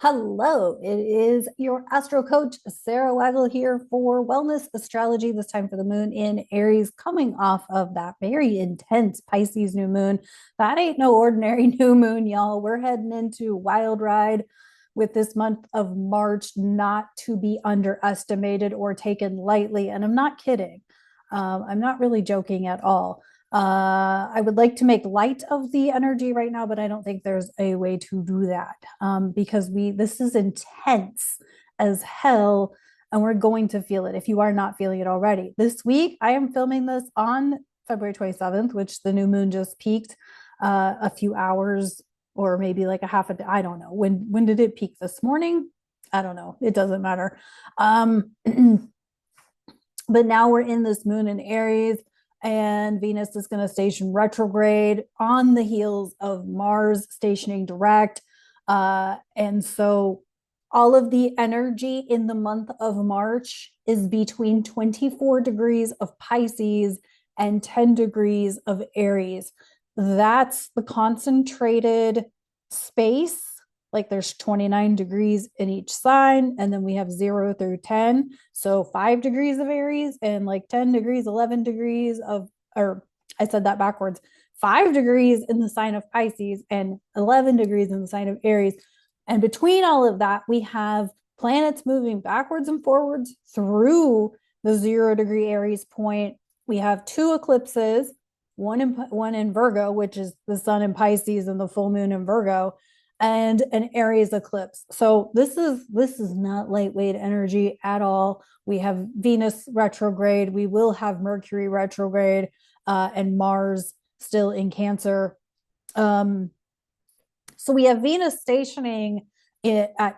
Hello, it is your astro coach, Sarah Waggle, here for Wellness Astrology, this time for the moon in Aries, coming off of that very intense Pisces new moon. That ain't no ordinary new moon, y'all. We're heading into a wild ride with this month of March, not to be underestimated or taken lightly. And I'm not kidding. I'm not really joking at all. I would like to make light of the energy right now, but I don't think there's a way to do that because this is intense as hell, and we're going to feel it if you are not feeling it already. This week, I am filming this on February 27th, which the new moon just peaked a few hours or maybe like a half a day. I don't know. When did it peak? This morning? I don't know. It doesn't matter. But now we're in this moon in Aries, and Venus is going to station retrograde on the heels of Mars stationing direct. And so all of the energy in the month of March is between 24 degrees of Pisces and 10 degrees of Aries. That's the concentrated space. Like there's 29 degrees in each sign, and then we have 0 through 10. So 5 degrees of Aries and like 10 degrees, 11 degrees of, or I said that backwards, 5 degrees in the sign of Pisces and 11 degrees in the sign of Aries. And between all of that, we have planets moving backwards and forwards through the 0 degree Aries point. We have 2 eclipses, one in Virgo, which is the sun in Pisces and the full moon in Virgo, and an Aries eclipse. So this is not lightweight energy at all. We have Venus retrograde. We will have Mercury retrograde and Mars still in Cancer. So we have Venus stationing at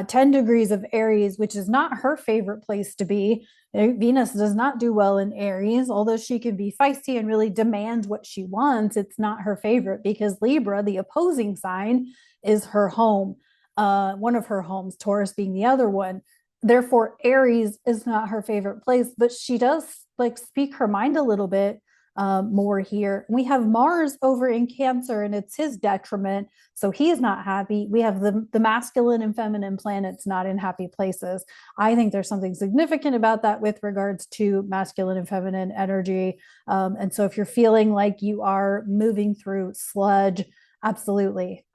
10 degrees of Aries, which is not her favorite place to be. Venus does not do well in Aries, although she can be feisty and really demand what she wants. It's not her favorite because Libra, the opposing sign, is her home, one of her homes, Taurus being the other one. Therefore, Aries is not her favorite place, but she does like speak her mind a little bit more here. We have Mars over in Cancer, and it's his detriment. So he's not happy. We have the masculine and feminine planets not in happy places. I think there's something significant about that with regards to masculine and feminine energy. And so if you're feeling like you are moving through sludge, absolutely.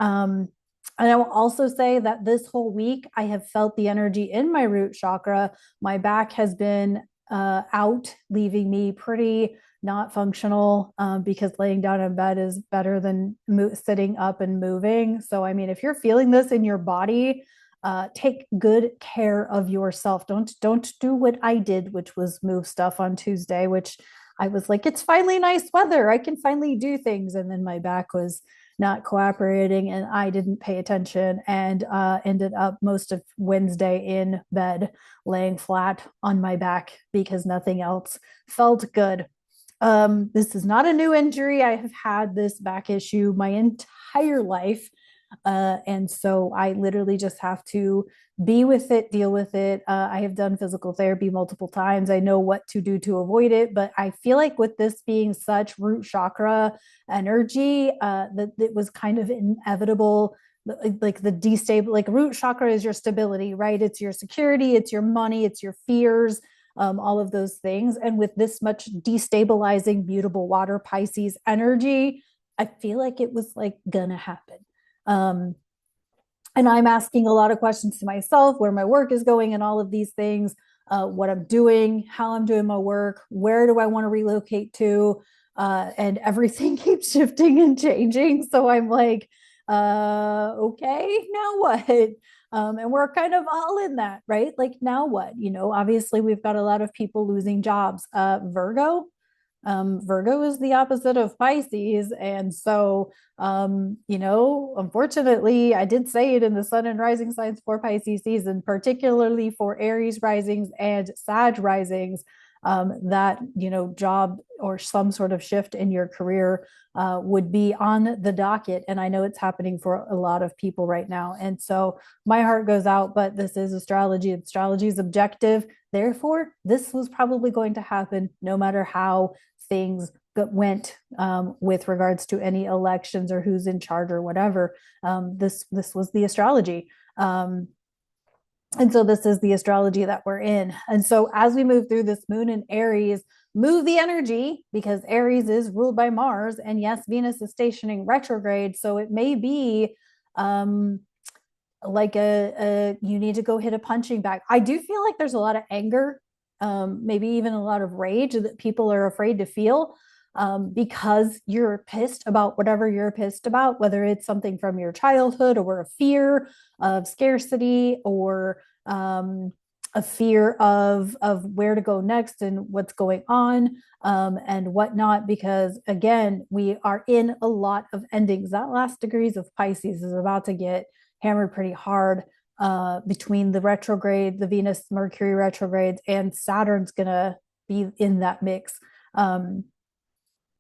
And I will also say that this whole week, I have felt the energy in my root chakra. My back has been out, leaving me pretty not functional because laying down in bed is better than sitting up and moving. So, I mean, if you're feeling this in your body, take good care of yourself. Don't do what I did, which was move stuff on Tuesday, which I was like, it's finally nice weather. I can finally do things. And then my back was not cooperating, and I didn't pay attention, and ended up most of Wednesday in bed, laying flat on my back because nothing else felt good. This is not a new injury. I have had this back issue my entire life. And so I literally just have to be with it, deal with it. I have done physical therapy multiple times. I know what to do to avoid it, but I feel like with this being such root chakra energy, that it was kind of inevitable. Like the destable, like root chakra is your stability, right? It's your security, it's your money, it's your fears, all of those things. And with this much destabilizing, mutable water Pisces energy, I feel like it was like gonna happen. Um, and I'm asking a lot of questions to myself, where my work is going and all of these things, what I'm doing, how I'm doing my work, where do I want to relocate to? And everything keeps shifting and changing. So I'm like, okay, now what? And we're kind of all in that, right? Like, now what? You know, obviously, we've got a lot of people losing jobs. Virgo is the opposite of Pisces. And so, you know, unfortunately, I did say it in the sun and rising signs for Pisces season, particularly for Aries risings and Sag risings, that, you know, job or some sort of shift in your career would be on the docket. And I know it's happening for a lot of people right now. And so my heart goes out, but this is astrology. Astrology is objective. Therefore, this was probably going to happen no matter how things went with regards to any elections or who's in charge or whatever. This was the astrology. And so this is the astrology that we're in. And so as we move through this moon in Aries, move the energy, because Aries is ruled by Mars. And yes, Venus is stationing retrograde. So it may be like you need to go hit a punching bag. I do feel like there's a lot of anger, maybe even a lot of rage that people are afraid to feel, because you're pissed about whatever you're pissed about, whether it's something from your childhood or a fear of scarcity, or a fear of where to go next and what's going on, and whatnot. Because again, we are in a lot of endings. That last degrees of Pisces is about to get hammered pretty hard, between the retrograde, the Venus Mercury retrogrades, and Saturn's gonna be in that mix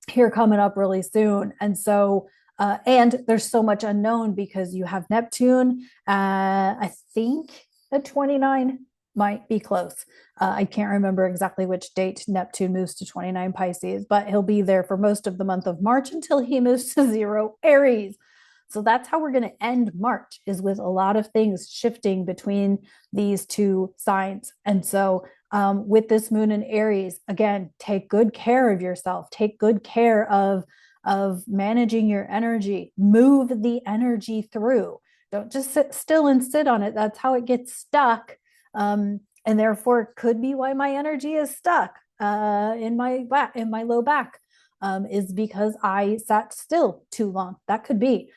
here coming up really soon. And so and there's so much unknown, because you have Neptune, I think at 29, might be close. I can't remember exactly which date Neptune moves to 29 Pisces, but he'll be there for most of the month of March until he moves to 0 Aries. So that's how we're going to end March, is with a lot of things shifting between these two signs. And so with this moon in Aries, again, take good care of yourself. Take good care of managing your energy. Move the energy through. Don't just sit still and sit on it. That's how it gets stuck. And therefore, it could be why my energy is stuck in my low back, is because I sat still too long. That could be.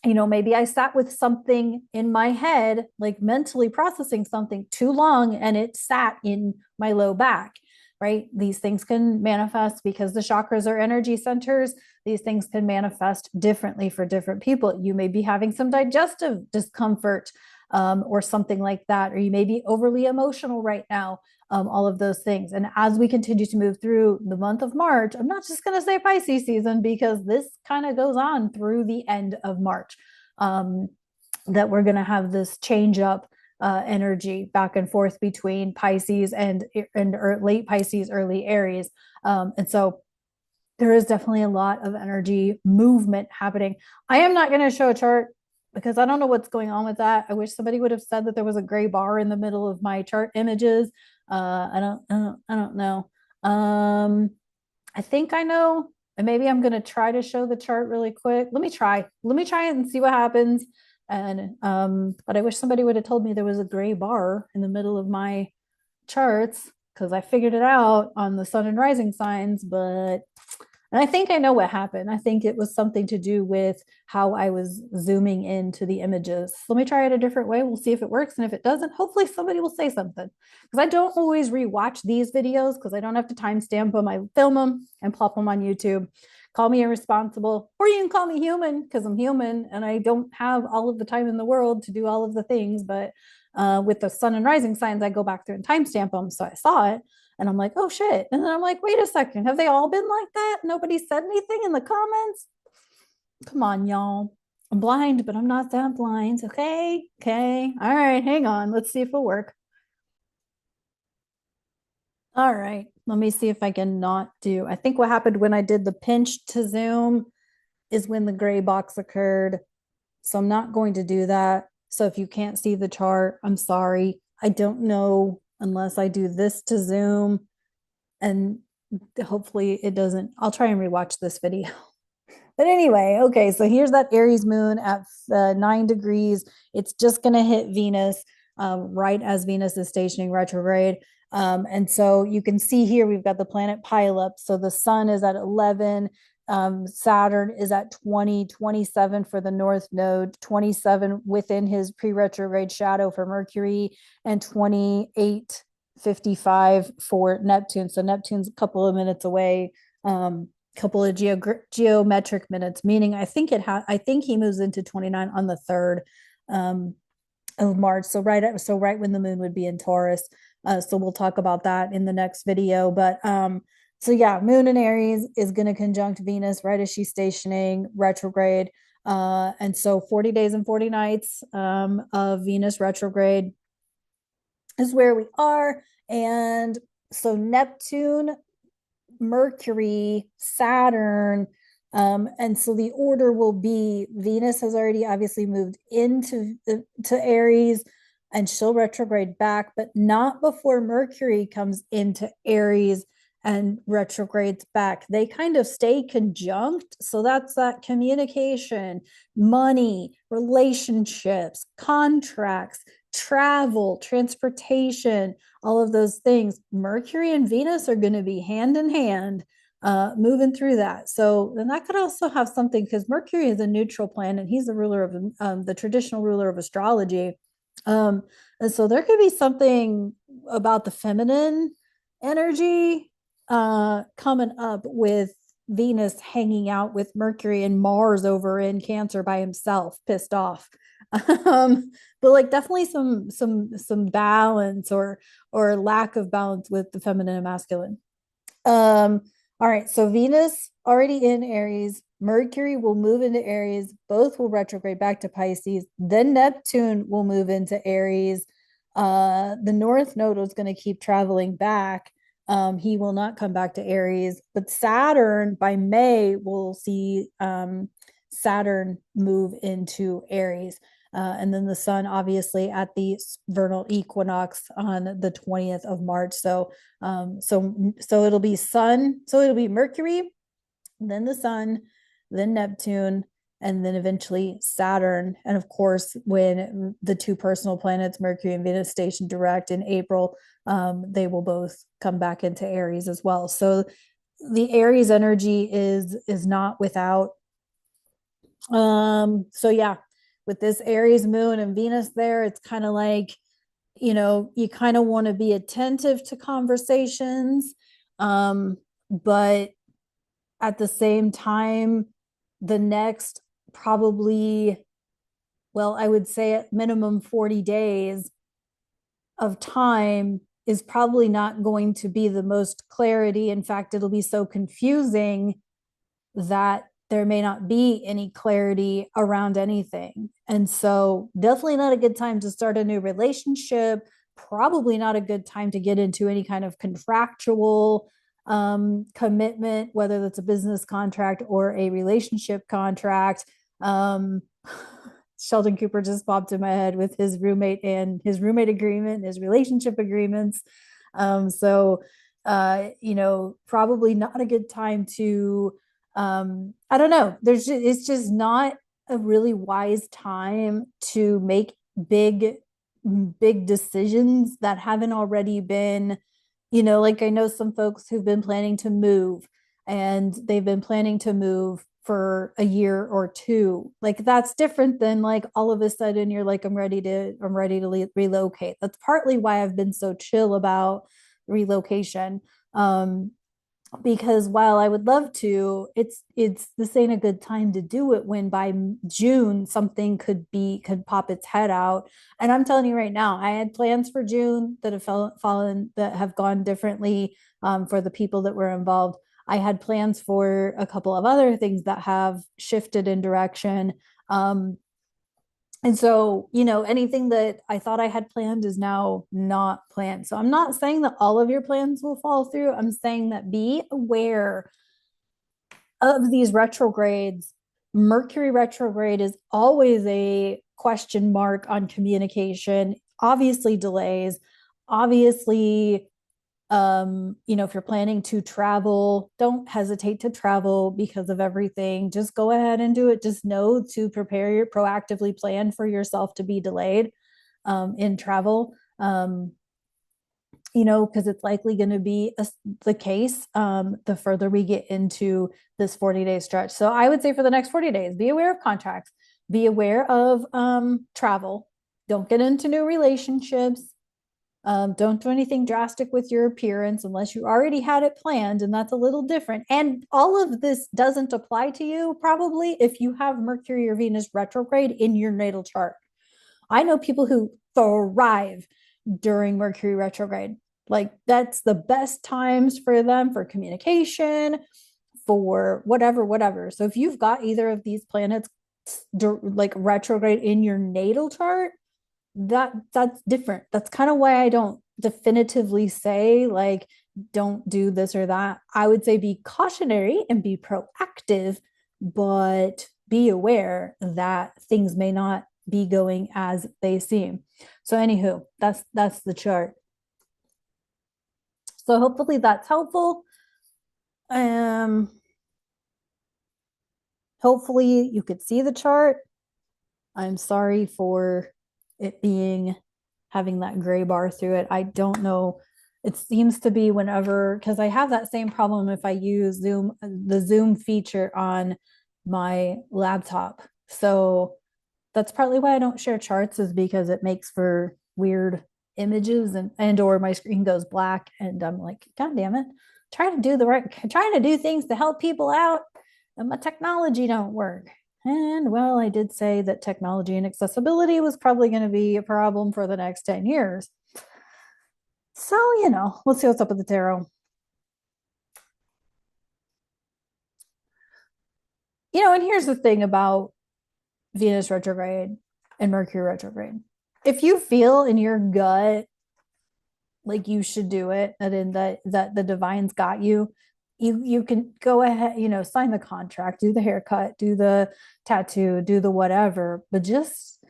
Maybe I sat with something in my head, like mentally processing something too long, and it sat in my low back, right? These things can manifest because the chakras are energy centers. These things can manifest differently for different people. You may be having some digestive discomfort, or something like that, or you may be overly emotional right now. All of those things. And as we continue to move through the month of March, I'm not just going to say Pisces season, because this kind of goes on through the end of March, that we're going to have this change up energy back and forth between Pisces and late Pisces, early Aries. And so there is definitely a lot of energy movement happening. I am not going to show a chart, because I don't know what's going on with that. I wish somebody would have said that there was a gray bar in the middle of my chart images. I don't know. I think I know, and maybe I'm going to try to show the chart really quick. Let me try it and see what happens. And but I wish somebody would have told me there was a gray bar in the middle of my charts, because I figured it out on the sun and rising signs. And I think I know what happened. I think it was something to do with how I was zooming into the images. Let me try it a different way. We'll see if it works. And if it doesn't, hopefully somebody will say something. Because I don't always rewatch these videos, because I don't have to timestamp them. I film them and plop them on YouTube. Call me irresponsible, or you can call me human, because I'm human and I don't have all of the time in the world to do all of the things. But with the sun and rising signs, I go back through and timestamp them. So I saw it. And I'm like, oh shit. And then I'm like, wait a second. Have they all been like that? Nobody said anything in the comments? Come on, y'all. I'm blind, but I'm not that blind. Okay. Okay. All right. Hang on. Let's see if it'll work. All right. Let me see if I can not do. I think what happened when I did the pinch to zoom is when the gray box occurred. So I'm not going to do that. So if you can't see the chart, I'm sorry. I don't know unless I do this to zoom, and hopefully it doesn't. I'll try and rewatch this video. But anyway, okay, so here's that Aries moon at 9 degrees. It's just going to hit Venus right as Venus is stationing retrograde. And so you can see here we've got the planet pileup. So the sun is at 11. Saturn is at 20, 27 for the North Node, 27 within his pre-retrograde shadow for Mercury, and 28:55 for Neptune. So Neptune's a couple of minutes away, couple of geometric minutes, meaning I think he moves into 29 on the 3rd of March. So right when the moon would be in Taurus. So we'll talk about that in the next video. But so yeah, moon in Aries is going to conjunct Venus right as she's stationing retrograde. And so 40 days and 40 nights of Venus retrograde is where we are. And so Neptune Mercury, Saturn. And so the order will be Venus has already obviously moved into to Aries and she'll retrograde back, but not before Mercury comes into Aries and retrogrades back. They kind of stay conjunct. So that's that communication, money, relationships, contracts, travel, transportation, all of those things. Mercury and Venus are going to be hand in hand moving through that. So then that could also have something because Mercury is a neutral planet. He's the ruler of the traditional ruler of astrology. And so there could be something about the feminine energy coming up with Venus hanging out with Mercury and Mars over in Cancer by himself, pissed off. But like definitely some balance or lack of balance with the feminine and masculine. Um, all right, so Venus already in Aries, Mercury will move into Aries, both will retrograde back to Pisces, then Neptune will move into Aries. The North Node is going to keep traveling back. He will not come back to Aries, but Saturn by May will see Saturn move into Aries. And then the sun obviously at the vernal equinox on the 20th of March. So it'll be sun, so it'll be Mercury, then the sun, then Neptune, and then eventually Saturn. And of course, when the two personal planets, Mercury and Venus, station direct in April, they will both come back into Aries as well. So the Aries energy is not without. So yeah, with this Aries moon and Venus there, it's kind of like, you kind of want to be attentive to conversations, but at the same time, the next probably, well, I would say at minimum 40 days of time is probably not going to be the most clarity. In fact, it'll be so confusing that there may not be any clarity around anything. And so, definitely not a good time to start a new relationship. Probably not a good time to get into any kind of contractual commitment, whether that's a business contract or a relationship contract. Sheldon Cooper just popped in my head with his roommate and his roommate agreement, his relationship agreements. Probably not a good time to I don't know. It's just not a really wise time to make big, big decisions that haven't already been, like I know some folks who've been planning to move and they've been planning to move for a year or two. Like that's different than like all of a sudden you're like, I'm ready to relocate. That's partly why I've been so chill about relocation. Because while I would love to, this ain't a good time to do it when by June something could pop its head out. And I'm telling you right now, I had plans for June that have fallen that have gone differently for the people that were involved. I had plans for a couple of other things that have shifted in direction. And so, anything that I thought I had planned is now not planned. So I'm not saying that all of your plans will fall through. I'm saying that be aware of these retrogrades. Mercury retrograde is always a question mark on communication, obviously delays, obviously if you're planning to travel, don't hesitate to travel because of everything. Just go ahead and do it. Just know to proactively plan for yourself to be delayed in travel. Because it's likely going to be the case the further we get into this 40-day stretch. So I would say for the next 40 days, be aware of contracts, be aware of travel. Don't get into new relationships. Don't do anything drastic with your appearance unless you already had it planned, and that's a little different. And all of this doesn't apply to you probably if you have Mercury or Venus retrograde in your natal chart. I know people who thrive during Mercury retrograde. Like that's the best times for them for communication, for whatever. So if you've got either of these planets like retrograde in your natal chart, that's different. That's kind of why I don't definitively say like don't do this or that. I would say be cautionary and be proactive, but be aware that things may not be going as they seem. So anywho, that's the chart. So hopefully that's helpful. Um hopefully you could see the chart. I'm sorry for it being having that gray bar through it. I don't know. It seems to be whenever, because I have that same problem if I use the Zoom feature on my laptop. So that's partly why I don't share charts, is because it makes for weird images and or my screen goes black and I'm like, God damn it. Trying to do things to help people out and my technology don't work. And well, I did say that technology and accessibility was probably going to be a problem for the next 10 years. So, we'll see what's up with the tarot. And here's the thing about Venus retrograde and Mercury retrograde. If you feel in your gut like you should do it, and in that the divine's got you, you can go ahead, sign the contract, do the haircut, do the tattoo, do the whatever, but just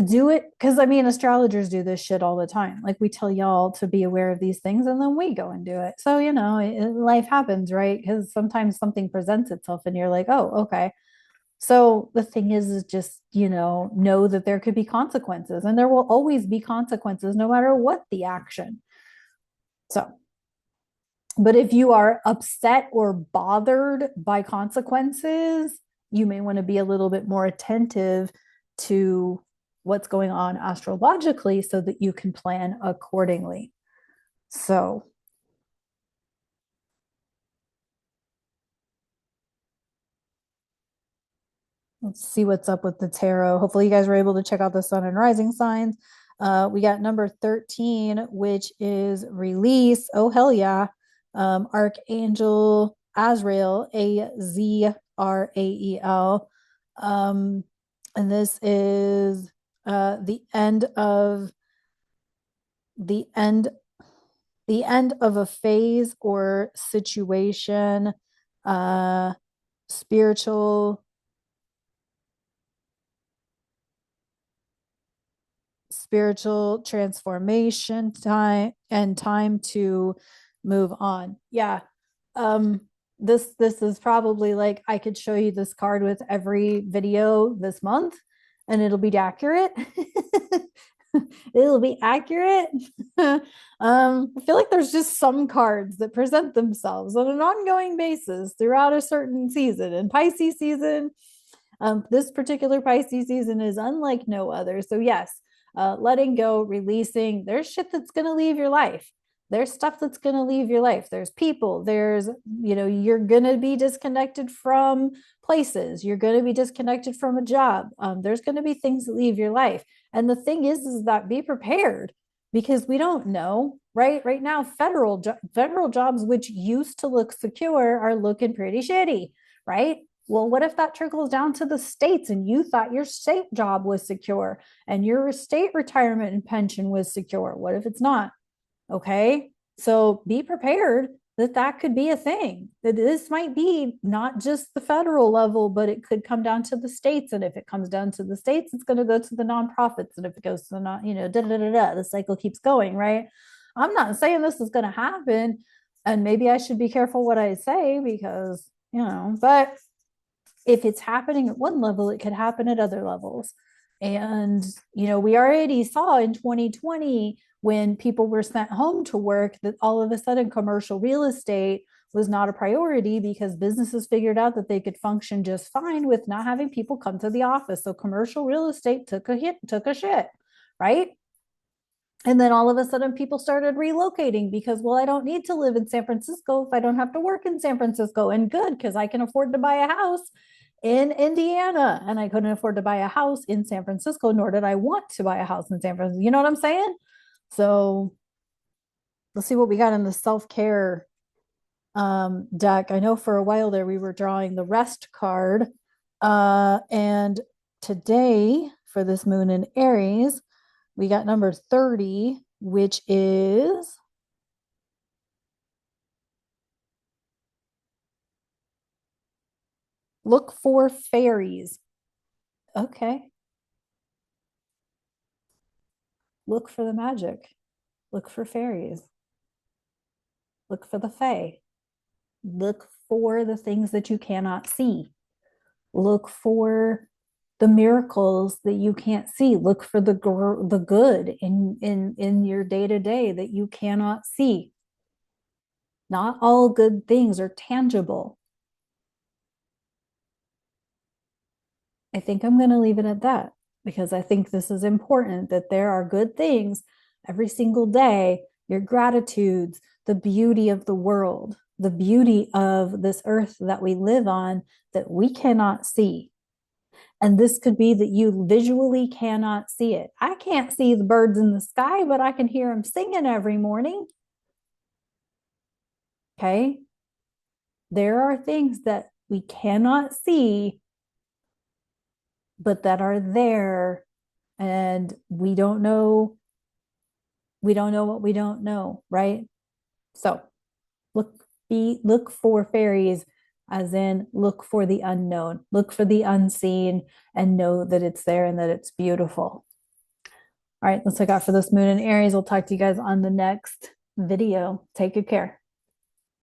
do it. Because I mean, astrologers do this shit all the time. Like, we tell y'all to be aware of these things and then we go and do it. So life happens, right? Because sometimes something presents itself and you're like, oh, okay. So the thing is just, know that there could be consequences, and there will always be consequences no matter what the action. So, but if you are upset or bothered by consequences, you may want to be a little bit more attentive to what's going on astrologically so that you can plan accordingly. So, let's see what's up with the tarot. Hopefully, you guys were able to check out the sun and rising signs. We got number 13, which is release. Oh, hell yeah. Archangel Azrael, Azrael. And this is the end of the end the end of a phase or situation, uh spiritual spiritual transformation time and time to move on. Yeah. Um this is probably like, I could show you this card with every video this month and it'll be accurate. It'll be accurate. I feel like there's just some cards that present themselves on an ongoing basis throughout a certain season. And Pisces season, this particular Pisces season is unlike no other. So yes, letting go, releasing. There's shit that's going to leave your life. There's stuff that's going to leave your life. There's people. You're going to be disconnected from places. You're going to be disconnected from a job. There's going to be things that leave your life. And the thing is that be prepared, because we don't know, right? Right now, federal jobs, which used to look secure, are looking pretty shitty, right? Well, what if that trickles down to the states and you thought your state job was secure and your state retirement and pension was secure? What if it's not? Okay. So be prepared that could be a thing, that this might be not just the federal level, but it could come down to the states. And if it comes down to the states, it's going to go to the nonprofits. And if it goes to the the cycle keeps going, right? I'm not saying this is going to happen. And maybe I should be careful what I say because, but if it's happening at one level, it could happen at other levels. And, we already saw in 2020 when people were sent home to work that all of a sudden commercial real estate was not a priority because businesses figured out that they could function just fine with not having people come to the office. So commercial real estate took a shit, right? And then all of a sudden people started relocating because, well, I don't need to live in San Francisco if I don't have to work in San Francisco. And good, because I can afford to buy a house in Indiana and I couldn't afford to buy a house in San Francisco, nor did I want to buy a house in San Francisco. You know what I'm saying? So let's see what we got in the self-care deck. I know for a while there we were drawing the rest card. And today for this moon in Aries, we got number 30, which is Look for fairies. Okay. Look for the magic. Look for fairies. Look for the fae. Look for the things that you cannot see. Look for the miracles that you can't see. Look for the good in your day to day that you cannot see. Not all good things are tangible. I think I'm going to leave it at that because I think this is important that there are good things every single day, your gratitudes, the beauty of the world, the beauty of this earth that we live on that we cannot see. And this could be that you visually cannot see it. I can't see the birds in the sky, but I can hear them singing every morning. Okay. There are things that we cannot see, but that are there. And we don't know what we don't know, right? So look for fairies, as in look for the unknown, look for the unseen, and know that it's there and that it's beautiful. All right, that's what I got for this moon in Aries. We'll talk to you guys on the next video. Take good care.